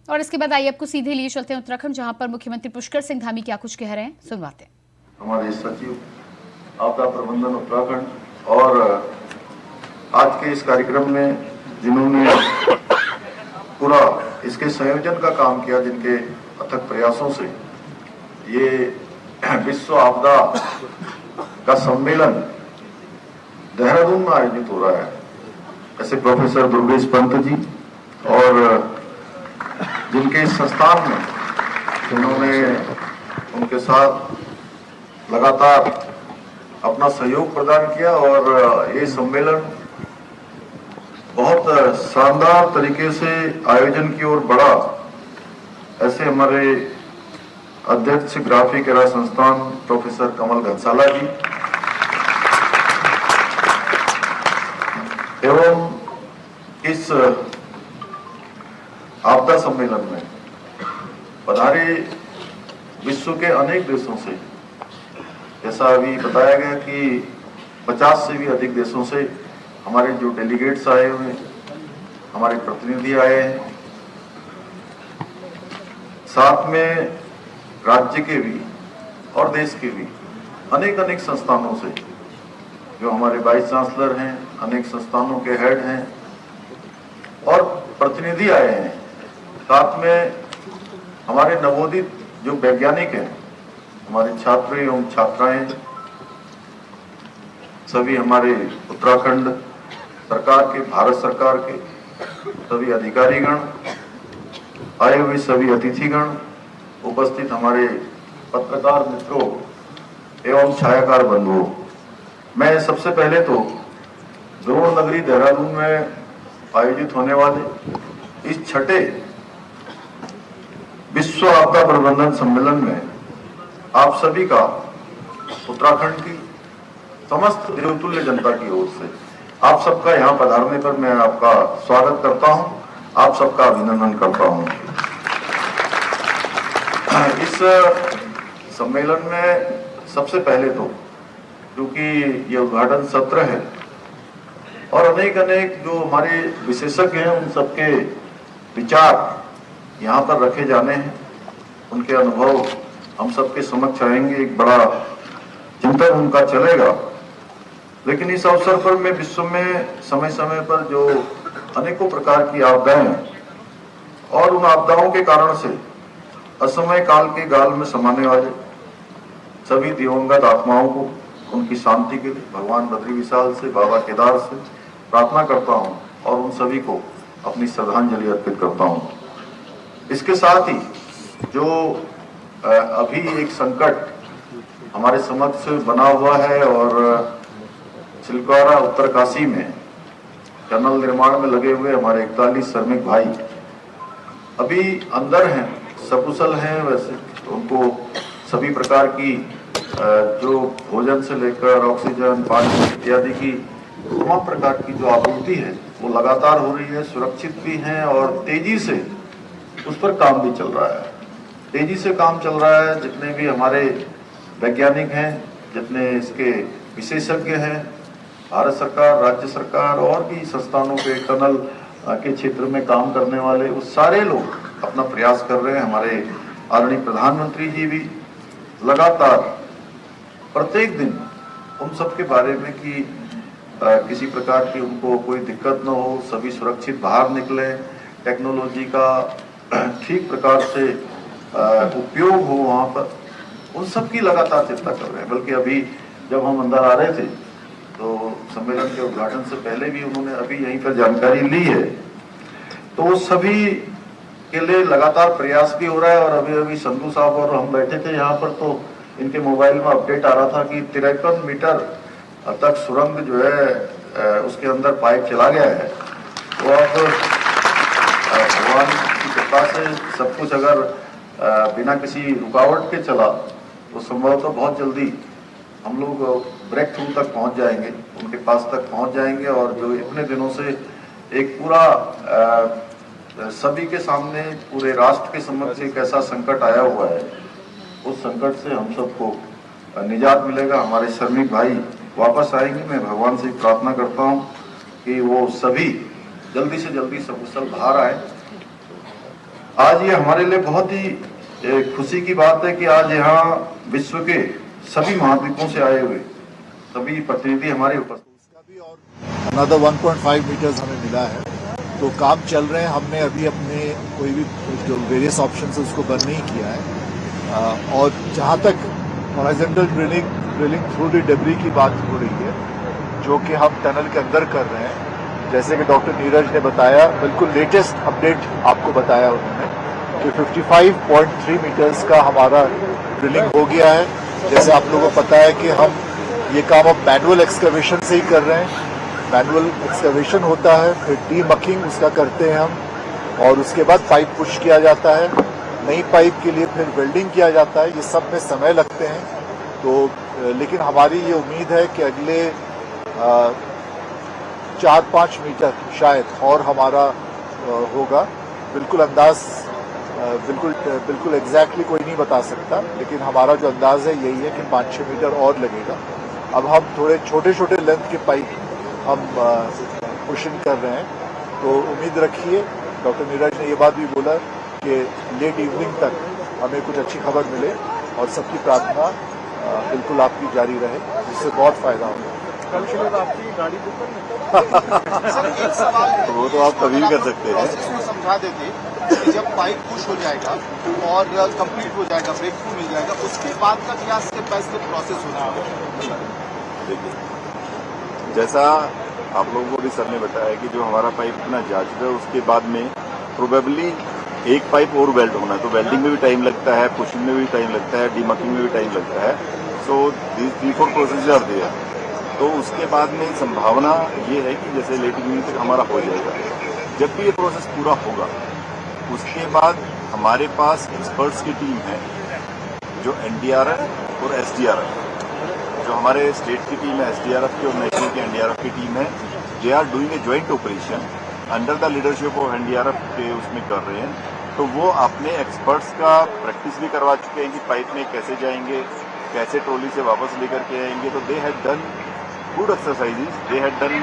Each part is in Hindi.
और इसके बाद आइए आपको सीधे लिए चलते हैं उत्तराखंड, जहां पर मुख्यमंत्री पुष्कर सिंह धामी क्या कुछ कह रहे हैं, सुनवाते हैं। हमारे सचिव आपदा प्रबंधन उत्तराखंड और आज के इस कार्यक्रम में जिन्होंने पूरा इसके संयोजन का काम किया, जिनके अथक प्रयासों से ये विश्व आपदा का सम्मेलन देहरादून में आयोजित हो रहा है, ऐसे प्रोफेसर दुर्गेश पंत जी और जिनके इस संस्थान में जिन्होंने उनके साथ लगातार अपना सहयोग प्रदान किया और ये सम्मेलन बहुत शानदार तरीके से आयोजन की ओर बढ़ा। ऐसे हमारे अध्यक्ष ग्राफिक एरा संस्थान प्रोफेसर कमल घनसाला जी एवं इस आपदा सम्मेलन में पधारे विश्व के अनेक देशों से, जैसा अभी बताया गया कि 50 से भी अधिक देशों से हमारे जो डेलीगेट्स आए हुए हैं, हमारे प्रतिनिधि आए हैं, साथ में राज्य के भी और देश के भी अनेक संस्थानों से जो हमारे वाइस चांसलर हैं, अनेक संस्थानों के हेड हैं और प्रतिनिधि आए हैं। साथ में हमारे नवोदित जो वैज्ञानिक हैं, हमारे छात्र एवं छात्राएं, सभी हमारे उत्तराखंड सरकार के, भारत सरकार के सभी अधिकारीगण, आए हुए सभी अतिथिगण, उपस्थित हमारे पत्रकार मित्रों एवं छायाकार बंधुओं, मैं सबसे पहले तो द्रोण नगरी देहरादून में आयोजित होने वाले इस छठे विश्व आपदा प्रबंधन सम्मेलन में आप सभी का उत्तराखंड की समस्त देवतुल्य जनता की ओर से आप सबका यहाँ पधारने पर मैं आपका स्वागत करता हूँ, आप सबका अभिनंदन करता हूँ। इस सम्मेलन में सबसे पहले तो क्योंकि ये उद्घाटन सत्र है और अनेक जो हमारे विशेषज्ञ हैं उन सबके विचार यहाँ पर रखे जाने हैं, उनके अनुभव हम सबके समक्ष आएंगे, एक बड़ा चिंतन उनका चलेगा। लेकिन इस अवसर पर मैं विश्व में समय समय पर जो अनेकों प्रकार की आपदाएं और उन आपदाओं के कारण से असमय काल के गाल में समाने वाले सभी दिवंगत आत्माओं को उनकी शांति के लिए भगवान बद्री विशाल से, बाबा केदार से प्रार्थना करता हूं और उन सभी को अपनी श्रद्धांजलि अर्पित करता हूं। इसके साथ ही जो अभी एक संकट हमारे समक्ष बना हुआ है और छिलकारा उत्तरकाशी में टनल निर्माण में लगे हुए हमारे 41 श्रमिक भाई अभी अंदर हैं, सकुशल हैं, वैसे उनको सभी प्रकार की जो भोजन से लेकर ऑक्सीजन, पानी इत्यादि की तमाम प्रकार की जो आपूर्ति है वो लगातार हो रही है, सुरक्षित भी हैं और तेजी से उस पर काम भी चल रहा है। तेजी से काम चल रहा है। जितने भी हमारे वैज्ञानिक हैं, जितने इसके विशेषज्ञ हैं, भारत सरकार, राज्य सरकार और भी संस्थानों के टनल के क्षेत्र में काम करने वाले वो सारे लोग अपना प्रयास कर रहे हैं। हमारे आदरणीय प्रधानमंत्री जी भी लगातार प्रत्येक दिन उन सब के बारे में कि किसी प्रकार की उनको कोई दिक्कत न हो, सभी सुरक्षित बाहर निकले, टेक्नोलॉजी का ठीक प्रकार से उपयोग हो वहाँ पर, उन सब की लगातार चिंता कर रहे हैं। बल्कि अभी जब हम अंदर आ रहे थे तो सम्मेलन के उद्घाटन से पहले भी उन्होंने अभी यहीं पर जानकारी ली है, तो सभी के लिए लगातार प्रयास भी हो रहा है। और अभी संधू साहब और हम बैठे थे यहाँ पर तो इनके मोबाइल में अपडेट आ रहा था कि 53 मीटर तक सुरंग जो है उसके अंदर पाइप चला गया है। तो अब भगवान की कृपा से सब कुछ अगर बिना किसी रुकावट के चला तो संभवतः बहुत जल्दी हम लोग ब्रेक थ्रू तक पहुंच जाएंगे, उनके पास तक पहुंच जाएंगे। और जो इतने दिनों से एक पूरा सभी के सामने, पूरे राष्ट्र के समक्ष एक ऐसा संकट आया हुआ है, उस संकट से हम सबको निजात मिलेगा। हमारे श्रमिक भाई वापस आएंगे। मैं भगवान से प्रार्थना करता हूं कि वो सभी जल्दी से जल्दी सकुशल बाहर आए आज ये हमारे लिए बहुत ही खुशी की बात है कि आज यहाँ विश्व के सभी महाद्वीपों से आए हुए सभी प्रतिनिधि हमारे उपस्थित। अनदर 1.5 मीटर्स हमें मिला है, तो काम चल रहे हैं। हमने अभी अपने कोई भी जो वेरियस ऑप्शन है उसको बंद नहीं किया है। और जहाँ तक horizontal drilling through the debris की बात हो रही है, जो कि हम टनल के अंदर कर रहे हैं, जैसे कि डॉक्टर नीरज ने बताया, बिल्कुल लेटेस्ट अपडेट आपको बताया उन्होंने कि 55.3 मीटर्स का हमारा ड्रिलिंग हो गया है। जैसे आप लोगों को पता है कि हम ये काम अब मैनुअल एक्सकवेशन से ही कर रहे हैं। मैनुअल एक्सकवेशन होता है, फिर डीमकिंग उसका करते हैं हम, और उसके बाद पाइप पुश किया जाता है। नई पाइप के लिए फिर वेल्डिंग किया जाता है। ये सब में समय लगते हैं। तो लेकिन हमारी ये उम्मीद है कि अगले 4-5 मीटर शायद और हमारा होगा। बिल्कुल अंदाज बिल्कुल एग्जैक्टली कोई नहीं बता सकता, लेकिन हमारा जो अंदाज है यही है कि 5-6 मीटर और लगेगा। अब हम थोड़े छोटे छोटे लेंथ के पाइप हम पुशिंग कर रहे हैं, तो उम्मीद रखिए। डॉक्टर नीरज ने ये बात भी बोला कि लेट इवनिंग तक हमें कुछ अच्छी खबर मिले, और सबकी प्रार्थना बिल्कुल आपकी जारी रहे, जिससे बहुत फायदा होगा। कल शायद आपकी गाड़ी बुक करनी सर, एक सवाल तो वो तो आप कभी भी कर सकते हैं। प्रोसेस में समझा देते कि जब पाइप पुश हो जाएगा और कंप्लीट हो जाएगा, ब्रेक थ्रू मिल जाएगा, उसके बाद का क्या स्टेप बाय स्टेप प्रोसेस हो जाएगा? देखिए, जैसा आप लोगों को भी सर ने बताया कि जो हमारा पाइप इतना जा चुका है, उसके बाद में प्रोबेबली एक पाइप और वेल्ड होना है, तो वेल्डिंग में भी टाइम लगता है, पुशिंग में भी टाइम लगता है, डीमकिंग में भी टाइम लगता है। So these 3-4 process are there. तो उसके बाद में संभावना ये है कि जैसे लेट इवनिंग तक हमारा हो जाएगा। जब भी ये प्रोसेस पूरा होगा, उसके बाद हमारे पास एक्सपर्ट्स की टीम है, जो एनडीआरएफ और एसडीआरएफ, जो हमारे स्टेट की टीम है एसडीआरएफ की और नेशनल की एनडीआरएफ की टीम है, they are doing a joint operation under the leadership of NDRF के उसमें कर रहे हैं। तो वो अपने एक्सपर्ट्स का प्रैक्टिस भी करवा चुके हैं कि पाइप में कैसे जाएंगे, कैसे ट्रॉली से वापस लेकर के आएंगे। तो they had done good exercises, they had done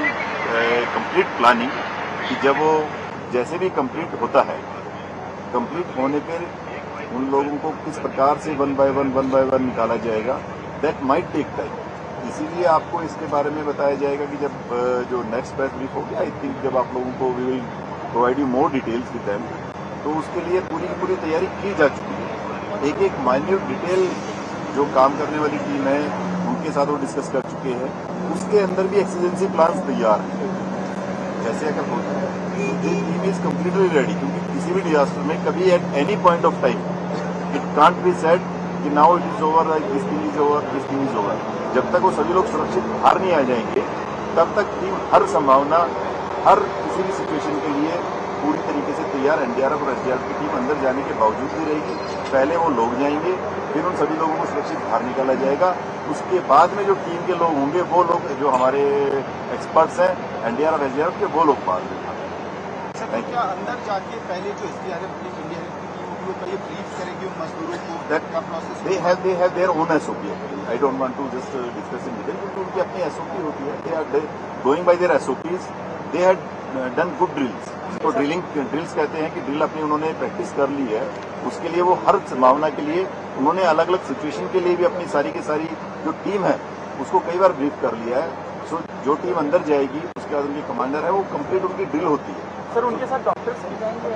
complete planning कि जब वो जैसे भी कंप्लीट होता है, कंप्लीट होने पर उन लोगों को किस प्रकार से वन बाय वन निकाला जाएगा, दैट माइट टेक टाइम। इसीलिए आपको इसके बारे में बताया जाएगा कि जब जो नेक्स्ट प्रेस ब्रीफ होगी, आई थिंक जब आप लोगों को we will provide you more details with them, तो उसके लिए पूरी तैयारी की जा चुकी है। एक माइन्यूट डिटेल जो काम करने वाली टीम है उनके साथ वो डिस्कस कर चुके हैं। उसके अंदर भी एक्सीजेंसी प्लान्स तैयार हैं। जैसे अगर होता है तो टीम इज कम्प्लीटली रेडी, क्योंकि किसी भी डिजास्टर में कभी at any point of time it can't be said कि now it is over, this thing is over, this thing is over. जब तक वो सभी लोग सुरक्षित बाहर नहीं आ जाएंगे, तब तक टीम हर संभावना, हर किसी भी सिचुएशन के लिए पूरी तरीके से तैयार एनडीआरएफ और एसडीआरएफ की टीम अंदर जाने के बावजूद भी रहेगी। पहले वो लोग जाएंगे, फिर उन सभी लोगों को सुरक्षित बाहर निकाला जाएगा। उसके बाद में जो टीम के लोग होंगे, वो लोग जो हमारे एक्सपर्ट्स हैं एनडीआरएफ एसडीआरएफ के, वो लोग बाहर निकालेंगे। सर, क्या अंदर जाके पहले जो एसडीआरएफ की टीम वो पहले ब्रीफ करेगी उन मजदूरों को, क्या process? They have their own SOP. I don't want to just discuss in detail, क्योंकि उनकी अपनी SOP होती है. They are going by their SOPs. They had done good drills. जिसको ड्रिल्स कहते हैं कि ड्रिल अपनी उन्होंने प्रैक्टिस कर ली है। उसके लिए वो हर संभावना के लिए उन्होंने अलग अलग सिचुएशन के लिए भी अपनी सारी की सारी जो टीम है उसको कई बार ब्रीफ कर लिया है। सो जो टीम अंदर जाएगी उसके बाद उनकी कमांडर है, वो कंप्लीट उनकी ड्रिल होती है। सर, उनके साथ डॉक्टर्स भी जाएंगे?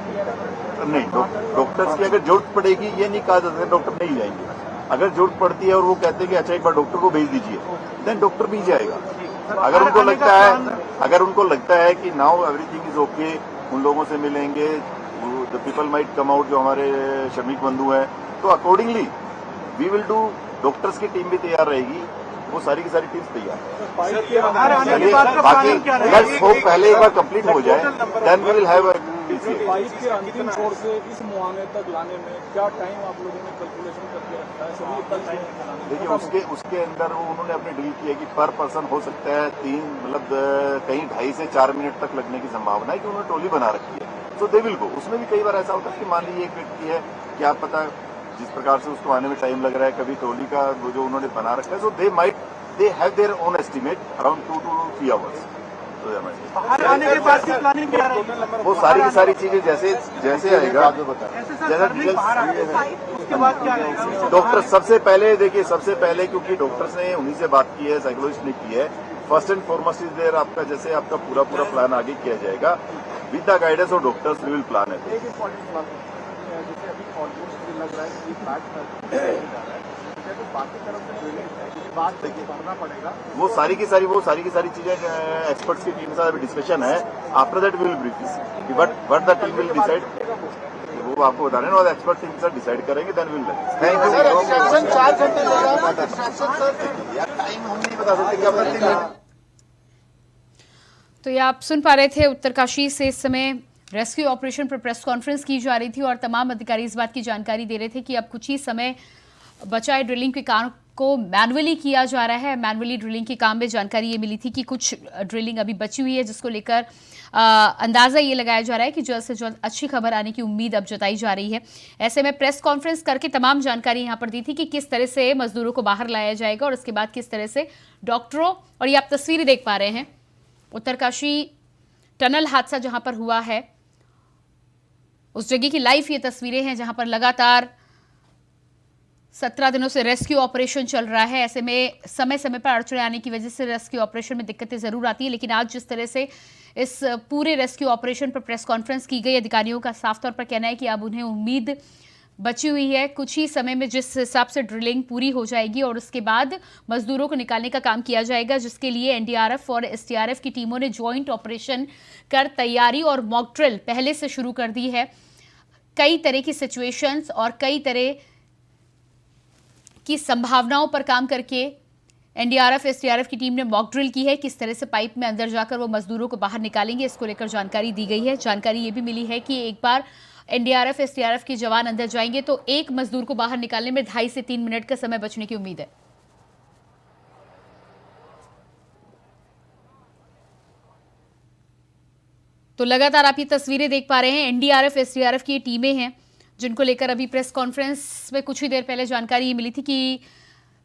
नहीं, डॉक्टर्स की अगर जरूरत पड़ेगी, ये नहीं कहा जाता है डॉक्टर नहीं जाएंगे। अगर जरूरत पड़ती है और वो कहते हैं कि अच्छा एक बार डॉक्टर को भेज दीजिए, देन डॉक्टर भी जाएगा। अगर उनको लगता है कि नाउ एवरीथिंग इज ओके, उन लोगों से मिलेंगे, the people might come out, जो हमारे श्रमिक बंधु हैं, तो accordingly we will do. Doctors की टीम भी तैयार रहेगी, वो सारी की सारी टीम्स तैयार है। बाकी लेट्स होप पहले एक बार कंप्लीट हो जाए, then we will have a pipe के अंतिम छोर से इस मुआने तक लाने में क्या टाइम आप लोगों ने कैलकुलेशन करके रखा है? सभी कल टाइम देखिए, उसके अंदर वो उन्होंने अपने डील किया कि पर पर्सन हो सकता है 3, मतलब कहीं 2.5 से 4 मिनट तक लगने की संभावना है, कि उन्होंने टोली बना रखी है। So they will go. उसमें भी कई बार ऐसा होता है कि मान लीजिए एक व्यक्ति है, क्या पता जिस प्रकार से उसको आने में टाइम लग रहा है, कभी टोली का जो उन्होंने बना रखा है, so they have their own estimate around 2 to 3 hours. हो जाना चाहिए। बाहर आने के बाद की प्लानिंग क्या है? वो सारी की सारी चीजें जैसे जैसे आएगा, जैसा बाहर आने उसके बाद क्या रहेगा? डॉक्टर सबसे पहले देखिए, सबसे पहले क्योंकि डॉक्टर्स ने उन्हीं से बात की है, साइकोलॉजिस्ट ने की है, first and foremost is there आपका जैसे आपका पूरा प्लान आगे किया जाएगा with the guidance of doctors, we will plan है। एक इम्पोर्टेंट बात है, जैसे अभी ऑलमोस्ट मुझे लग रहा है कि ये बैच जा रहा है, तो बाकी तरफ से ड्रिलिंग है, ये बात देखिए करना पड़ेगा। वो सारी की सारी चीजें एक्सपर्ट्स की टीम के साथ अभी डिस्कशन है। After that we will brief this what the team will decide, वो आपको बता रहे हैं, और एक्सपर्ट टीम के साथ डिसाइड करेंगे, then will thank sir you. Extraction 4 घंटे लेगा, एक्सट्रैक्शन सर यार टाइम हम नहीं बता सकते, क्या पता। तो ये आप सुन पा रहे थे, उत्तरकाशी से इस समय रेस्क्यू ऑपरेशन पर प्रेस कॉन्फ्रेंस की जा रही थी और तमाम अधिकारी इस बात की जानकारी दे रहे थे कि अब कुछ ही समय बचा है, ड्रिलिंग के काम को मैनुअली किया जा रहा है। मैनुअली ड्रिलिंग के काम में जानकारी ये मिली थी कि कुछ ड्रिलिंग अभी बची हुई है, जिसको लेकर अंदाजा ये लगाया जा रहा है कि जल्द से जल्द अच्छी खबर आने की उम्मीद अब जताई जा रही है। ऐसे में प्रेस कॉन्फ्रेंस करके तमाम जानकारी यहाँ पर दी थी कि किस तरह से मजदूरों को बाहर लाया जाएगा और उसके बाद किस तरह से डॉक्टरों, और ये आप तस्वीरें देख पा रहे हैं, उत्तरकाशी टनल हादसा जहां पर हुआ है उस जगह की लाइव ये तस्वीरें हैं, जहां पर लगातार 17 दिनों से रेस्क्यू ऑपरेशन चल रहा है। ऐसे में समय समय पर अड़चने आने की वजह से रेस्क्यू ऑपरेशन में दिक्कतें जरूर आती है, लेकिन आज जिस तरह से इस पूरे रेस्क्यू ऑपरेशन पर प्रेस कॉन्फ्रेंस की गई, अधिकारियों का साफ तौर पर कहना है कि अब उन्हें उम्मीद बची हुई है। कुछ ही समय में जिस हिसाब से ड्रिलिंग पूरी हो जाएगी और उसके बाद मजदूरों को निकालने का काम किया जाएगा, जिसके लिए एनडीआरएफ और एसडीआरएफ की टीमों ने ज्वाइंट ऑपरेशन कर तैयारी और मॉक ड्रिल पहले से शुरू कर दी है। कई तरह की सिचुएशंस और कई तरह की संभावनाओं पर काम करके एनडीआरएफ एसडीआरएफ की टीम ने मॉक ड्रिल की है। किस तरह से पाइप में अंदर जाकर वो मजदूरों को बाहर निकालेंगे, इसको लेकर जानकारी दी गई है। जानकारी ये भी मिली है कि एक बार एनडीआरएफ एसडीआरएफ के जवान अंदर जाएंगे तो एक मजदूर को बाहर निकालने में 2.5 से 3 मिनट का समय बचने की उम्मीद है। तो लगातार आप ये तस्वीरें देख पा रहे हैं, एनडीआरएफ एसडीआरएफ की टीमें हैं जिनको लेकर अभी प्रेस कॉन्फ्रेंस में कुछ ही देर पहले जानकारी ये मिली थी कि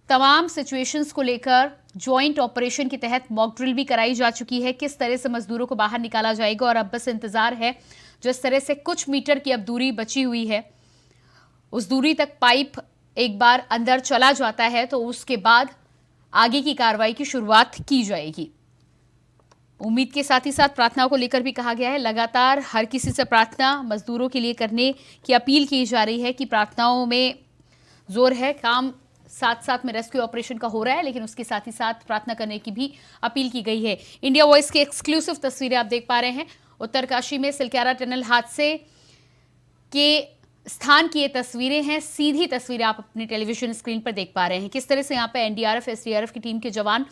तमाम सिचुएशंस को लेकर ज्वाइंट ऑपरेशन के तहत मॉक ड्रिल भी कराई जा चुकी है। किस तरह से मजदूरों को बाहर निकाला जाएगा और अब बस इंतजार है, जिस तरह से कुछ मीटर की अब दूरी बची हुई है, उस दूरी तक पाइप एक बार अंदर चला जाता है तो उसके बाद आगे की कार्रवाई की शुरुआत की जाएगी। उम्मीद के साथ ही साथ प्रार्थनाओं को लेकर भी कहा गया है। लगातार हर किसी से प्रार्थना मजदूरों के लिए करने की अपील की जा रही है कि प्रार्थनाओं में जोर है। काम साथ साथ में रेस्क्यू ऑपरेशन का हो रहा है, लेकिन उसके साथ ही साथ प्रार्थना करने की भी अपील की गई है। इंडिया वॉइस की एक्सक्लूसिव तस्वीरें आप देख पा रहे हैं। उत्तरकाशी में सिलक्यारा टनल हादसे के स्थान की ये तस्वीरें हैं, सीधी तस्वीरें आप अपने टेलीविजन स्क्रीन पर देख पा रहे हैं। किस तरह से यहाँ पे एनडीआरएफ एसडीआरएफ की टीम के जवान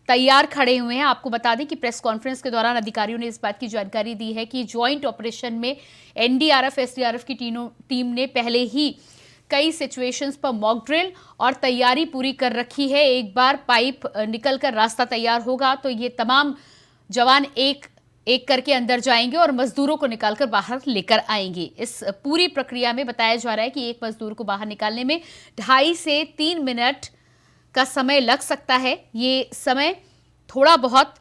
तैयार खड़े हुए हैं। आपको बता दें कि प्रेस कॉन्फ्रेंस के दौरान अधिकारियों ने इस बात की जानकारी दी है कि ज्वाइंट ऑपरेशन में एनडीआरएफ एसडीआरएफ की टीम ने पहले ही कई सिचुएशंस पर मॉक ड्रिल और तैयारी पूरी कर रखी है। एक बार पाइप निकलकर रास्ता तैयार होगा तो ये तमाम जवान एक एक करके अंदर जाएंगे और मजदूरों को निकालकर बाहर लेकर आएंगे। इस पूरी प्रक्रिया में बताया जा रहा है कि एक मजदूर को बाहर निकालने में 2.5 से 3 मिनट का समय लग सकता है। ये समय थोड़ा बहुत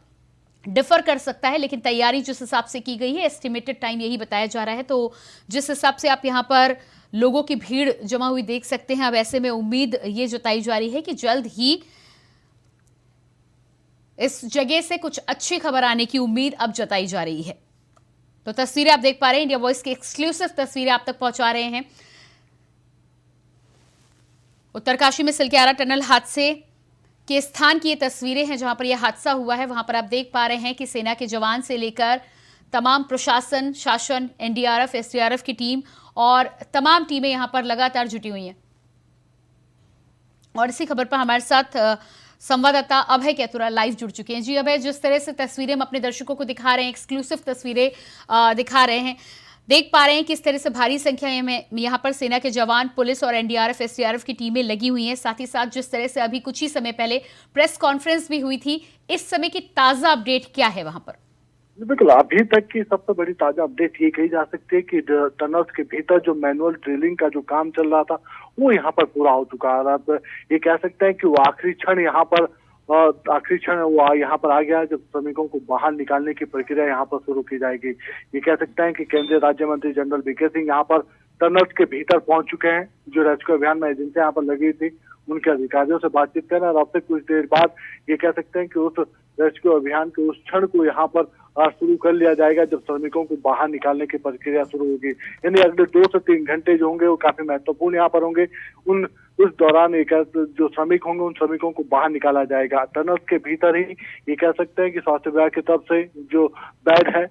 डिफर कर सकता है, लेकिन तैयारी जिस हिसाब से की गई है, एस्टिमेटेड टाइम यही बताया जा रहा है। तो जिस हिसाब से आप यहाँ पर लोगों की भीड़ जमा हुई देख सकते हैं, अब ऐसे में उम्मीद ये जताई जा रही है कि जल्द ही इस जगह से कुछ अच्छी खबर आने की उम्मीद अब जताई जा रही है। तो तस्वीरें आप देख पा रहे हैं, इंडिया वॉइस की एक्सक्लूसिव तस्वीरें आप तक पहुंचा रहे हैं। उत्तरकाशी में सिलक्यारा टनल हादसे के स्थान की ये तस्वीरें हैं जहां पर यह हादसा हुआ है। वहां पर आप देख पा रहे हैं कि सेना के जवान से लेकर तमाम प्रशासन, शासन, एनडीआरएफ एसडीआरएफ की टीम और तमाम टीमें यहां पर लगातार जुटी हुई हैं। और इसी खबर पर हमारे साथ संवाददाता अभय कैतुरा लाइव जुड़ चुके हैं। जी अभय, जिस तरह से तस्वीरें हम अपने दर्शकों को दिखा रहे हैं, एक्सक्लूसिव तस्वीरें दिखा रहे हैं, देख पा रहे हैं किस तरह से भारी संख्या में यहाँ पर सेना के जवान, पुलिस और एनडीआरएफ एसडीआरएफ की टीमें लगी हुई हैं। साथ ही साथ जिस तरह से अभी कुछ ही समय पहले प्रेस कॉन्फ्रेंस भी हुई थी, इस समय की ताजा अपडेट क्या है वहां पर? बिल्कुल, अभी तक की सबसे बड़ी ताजा अपडेट ये कही जा सकती है कि टनल्स के भीतर जो मैनुअल ड्रिलिंग का जो काम चल रहा था वो यहाँ पर पूरा हो चुका है। अब ये कह सकते हैं कि वो आखिरी क्षण यहाँ पर आखिरी क्षण वो यहाँ पर आ गया है, जब श्रमिकों को बाहर निकालने की प्रक्रिया यहाँ पर शुरू की जाएगी। ये कह सकते हैं कि केंद्रीय राज्य मंत्री जनरल वीके सिंह यहाँ पर टनल्स के भीतर पहुंच चुके हैं। जो रेस्क्यू अभियान में एजेंसियां यहाँ पर लगी थी उनके अधिकारियों से बातचीत कर रहे हैं और अब से कुछ देर बाद ये कह सकते हैं कि उस रेस्क्यू अभियान के उस क्षण को यहाँ पर शुरू कर लिया जाएगा जब श्रमिकों को बाहर निकालने की प्रक्रिया शुरू होगी। यानी अगले 2 से 3 घंटे जो होंगे वो काफी महत्वपूर्ण यहाँ पर होंगे। उस दौरान जो श्रमिक होंगे उन श्रमिकों को बाहर निकाला जाएगा। टनल्स के भीतर ही ये कह सकते हैं कि स्वास्थ्य विभाग की तरफ से जो बेड है,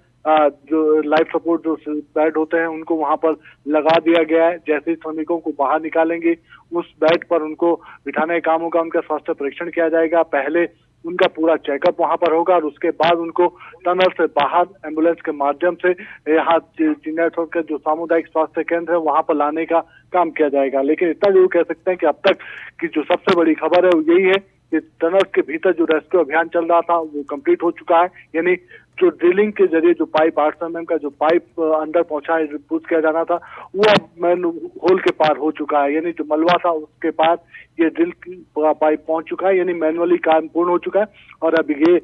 जो लाइफ सपोर्ट जो बेड होते हैं उनको वहां पर लगा दिया गया है। जैसे ही श्रमिकों को बाहर निकालेंगे उस बेड पर उनको बिठाने का काम होगा, उनका स्वास्थ्य परीक्षण किया जाएगा। पहले उनका पूरा चेकअप वहां पर होगा और उसके बाद उनको टनल से बाहर एम्बुलेंस के माध्यम से यहाँ चिन्या छोड़ के जो सामुदायिक स्वास्थ्य केंद्र है वहां पर लाने का काम किया जाएगा। लेकिन इतना जरूर कह सकते हैं कि अब तक की जो सबसे बड़ी खबर है वो यही है कि टनल के भीतर जो रेस्क्यू अभियान चल रहा था वो कंप्लीट हो चुका है। यानी जो ड्रिलिंग के जरिए जो पाइप 800 mm का जो पाइप अंदर पहुंचा है, पुश किया जाना था, वो अब मैन होल के पार हो चुका है। यानी जो मलबा था उसके पार ये ड्रिल पाइप पहुंच चुका है। यानी मैनुअली काम पूर्ण हो चुका है और अब ये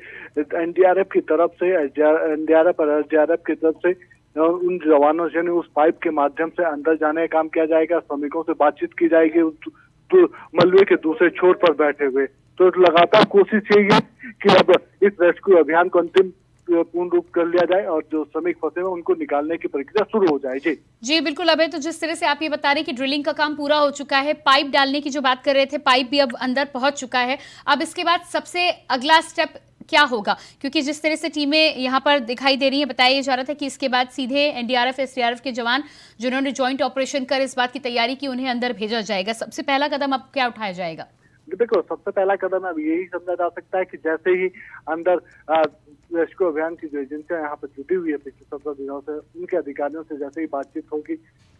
एनडीआरएफ की तरफ से एनडीआरएफ और एसडीआरएफ की तरफ से उन जवानों से उस पाइप के माध्यम से अंदर जाने का काम किया जाएगा। श्रमिकों से बातचीत की जाएगी तो मलबे के दूसरे छोर पर बैठे हुए। तो लगातार कोशिश यही है कि अब इस रेस्क्यू अभियान को अंतिम पूर्ण रूप कर लिया जाए और जो श्रमिक फंसे हुए उनको निकालने की प्रक्रिया शुरू हो जाए। जी बिल्कुल अभय, तो जिस तरह से आप ये बता रहे हैं कि ड्रिलिंग का काम पूरा हो चुका है, पाइप डालने की जो बात कर रहे थे, पाइप भी अब अंदर पहुंच चुका है। अब इसके बाद सबसे अगला स्टेप क्या होगा? क्योंकि जिस तरह से टीमें यहाँ पर दिखाई दे रही है, बताया जा रहा था कि इसके बाद सीधे एनडीआरएफ एसडीआरएफ के जवान जिन्होंने ज्वाइंट ऑपरेशन कर इस बात की तैयारी की उन्हें अंदर भेजा जाएगा। सबसे पहला कदम अब क्या उठाया जाएगा? देखो, सबसे पहला कदम अब यही समझा जा सकता है कि जैसे ही अंदर रेस्क्यू अभियान की जो एजेंसियां यहाँ पर जुटी हुई है पिछले 17 दिनों से, उनके अधिकारियों से जैसे ही बातचीत होगी,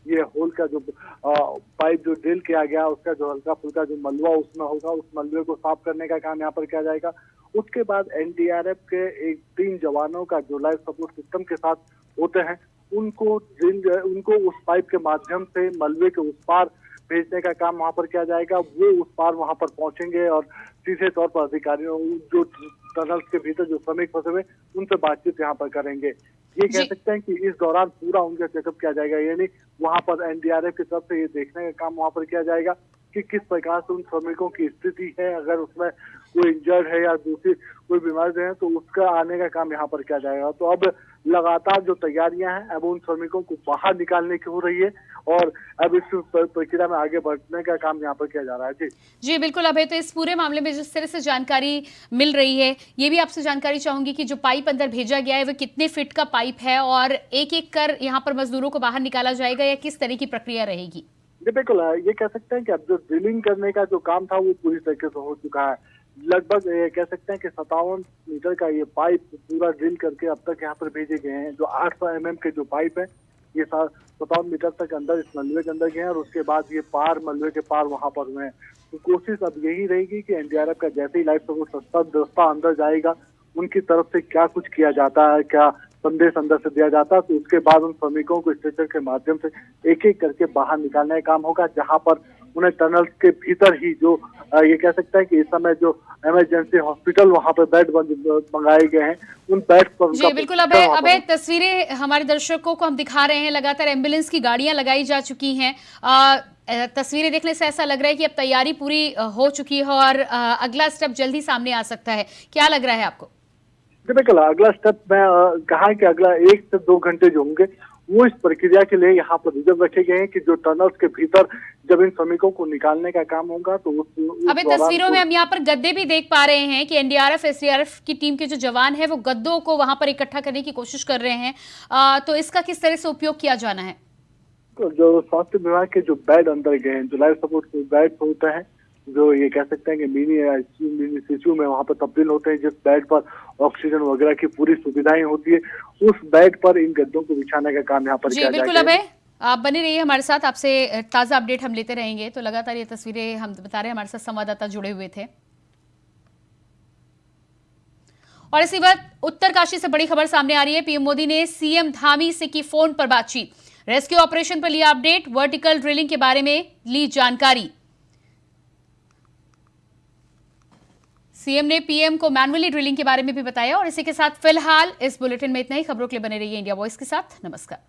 ये होल का जो पाइप जो ड्रिल किया गया उसका जो हल्का फुल्का जो मलबा उसमें होगा, उस मलबे को साफ करने का काम यहाँ पर किया जाएगा। उसके बाद एनडीआरएफ के 3 जवानों का जो लाइफ सपोर्ट सिस्टम के साथ होते हैं उनको उस पाइप के माध्यम से मलबे के उस पार भेजने का काम वहां पर किया जाएगा। वो उस पार वहां पर पहुंचेंगे और सीधे तौर पर अधिकारियों जो टनल्स के भीतर जो श्रमिक फंसे हुए उनसे बातचीत यहाँ पर करेंगे। ये कह सकते हैं कि इस दौरान पूरा उनका चेकअप किया जाएगा। यानी वहां पर एनडीआरएफ की तरफ से ये देखने का काम वहां पर किया जाएगा कि किस प्रकार से उन श्रमिकों की स्थिति है, अगर उसमें कोई इंजर्ड है या दूसरी कोई बीमारी है तो उसका आने का काम यहाँ पर किया जाएगा। तो अब लगातार जो तैयारियां हैं अब उन श्रमिकों को बाहर निकालने की हो रही है और अब इस प्रक्रिया में आगे बढ़ने का काम यहाँ पर किया जा रहा है। जी बिल्कुल अभय, तो इस पूरे मामले में जिस तरह से जानकारी मिल रही है, ये भी आपसे जानकारी चाहूंगी कि जो पाइप अंदर भेजा गया है वो कितने फीट का पाइप है और एक एक कर यहाँ पर मजदूरों को बाहर निकाला जाएगा या किस तरह की प्रक्रिया रहेगी? बिल्कुल, ये कह सकते हैं कि अब जो ड्रिलिंग करने का जो काम था वो पूरी तरीके से हो चुका है। लगभग कह सकते हैं कि 57 मीटर का ये पाइप पूरा ड्रिल करके अब तक यहाँ पर भेजे गए हैं। जो 800 mm के जो पाइप है ये 57 मीटर तक अंदर इस मलबे के अंदर गए हैं और उसके बाद ये पार मलबे के पार वहां पर हुए हैं। तो कोशिश अब यही रहेगी कि एनडीआरएफ का जैसे ही लाइफ सपोर्ट दस्ता अंदर जाएगा उनकी तरफ से क्या कुछ किया जाता है, क्या संदेश अंदर से दिया जाता है, तो उसके बाद उन श्रमिकों को स्ट्रेचर के माध्यम से एक एक करके बाहर निकालने का काम होगा, जहां पर उन्हें टनल के भीतर ही जो ये कह सकते हैं कि इस समय जो इमरजेंसी हॉस्पिटल वहां पर बेड मंगाए गए हैं उन बेड पर जी बिल्कुल अबे तस्वीरें हमारे दर्शकों को हम दिखा रहे हैं। लगातार एम्बुलेंस की गाड़ियां लगाई जा चुकी हैं। तस्वीरें देखने से ऐसा लग रहा है कि अब तैयारी पूरी हो चुकी है और अगला स्टेप जल्दी सामने आ सकता है। क्या लग रहा है आपको? बिल्कुल, अगला स्टेप मैं कहा कि अगला 1 से 2 घंटे जो होंगे वो इस प्रक्रिया के लिए यहाँ पर रिजर्व रखे गए हैं कि जो टनल्स के भीतर जब इन श्रमिकों को निकालने का काम होगा तो अभी तस्वीरों में हम यहाँ पर गद्दे भी देख पा रहे हैं कि एनडीआरएफ एसडीआरएफ की टीम के जो जवान है वो गद्दों को वहां पर इकट्ठा करने की कोशिश कर रहे हैं। तो इसका किस तरह से उपयोग किया जाना है? तो जो स्वास्थ्य विभाग के जो बेड अंदर गए हैं, जो लाइफ सपोर्ट बेड होते हैं, जो ये कह सकते हैं कि मिनी सीसीयू में वहां पर तब्दील होते हैं, जिस बेड पर ऑक्सीजन वगैरह की पूरी सुविधाएं होती है, उस बेड पर इन गद्दों को बिछाने का काम यहाँ पर किया जाएगा। बिल्कुल अभय, आप बने रहिए हमारे साथ, आपसे ताजा अपडेट हम लेते रहेंगे। तो लगातार ये तस्वीरें हम बता रहे हैं, हमारे साथ संवाददाता जुड़े हुए थे। और इसी वक्त उत्तरकाशी से बड़ी खबर सामने आ रही है। पीएम मोदी ने सीएम धामी से की फोन पर बातचीत, रेस्क्यू ऑपरेशन पर लिया अपडेट, वर्टिकल ड्रिलिंग के बारे में ली जानकारी। सीएम ने पीएम को मैनुअली ड्रिलिंग के बारे में भी बताया। और इसी के साथ फिलहाल इस बुलेटिन में इतना ही। खबरों के लिए बने रहिए इंडिया वॉइस के साथ। नमस्कार।